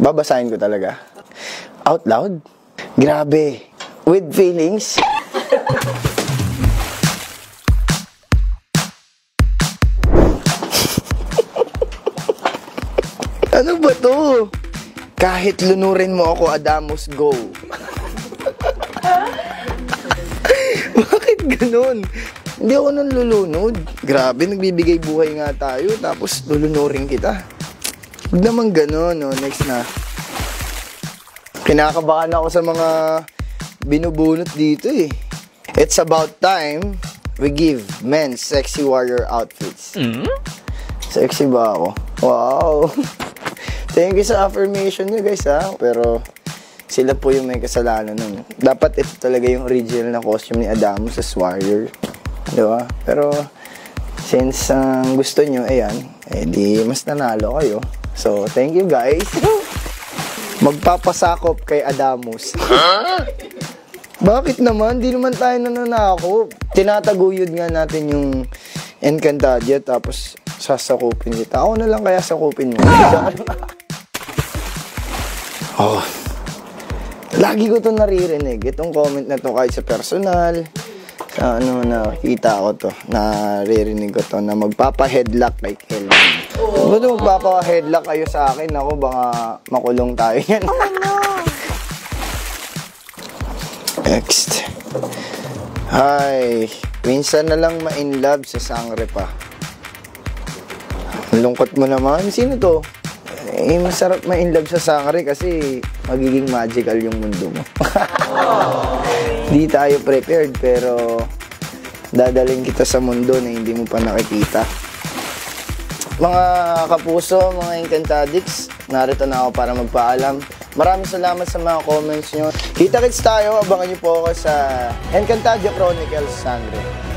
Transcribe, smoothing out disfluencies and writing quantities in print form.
Babasahin ko talaga. Out loud? Grabe. With feelings? Ano ba to? Kahit lunurin mo ako, Adamus, go. Bakit ganun? Hindi ako nang lulunod. Grabe, nagbibigay buhay nga tayo, tapos lulunurin kita. Huwag naman ganun, no? Next na. Kinakabahan ako sa mga binubunot dito eh. It's about time we give men sexy warrior outfits. Sexy ba ako? Wow! Thank you sa affirmation nyo guys ha. Pero sila po yung may kasalanan nun. Dapat ito talaga yung original na costume ni Adamus as warrior. Diba? Pero since gusto nyo, ayan, di mas nanalo kayo. So, thank you guys. Magpapasakop kay Adamus. Bakit naman? Di naman tayo nananakop. Tinataguyod nga natin yung Encantadia tapos sasakupin kita. Ako na lang kaya sakupin mo. Oh. Lagi ko to naririnig. Itong comment na to kahit sa personal. Sa ano nakita ko to. Naririnig ko to na magpapa-headlock kay Kelvin. Ba't magpapa-headlock kayo sa akin? Ako baka makulong tayo yan. Oh, no. Next. Hi. Minsan na lang ma-inlove sa sangre pa. Lungkot mo naman. Sino to? Masarap ma-inlove sa sangre kasi magiging magical yung mundo mo. Di tayo prepared pero dadaling kita sa mundo na hindi mo pa nakikita. Mga kapuso, mga Encantadicts, narito na ako para magpaalam. Maraming salamat sa mga comments nyo. Kita-kits tayo, abangan nyo po ako sa Encantadia Chronicles Sangre.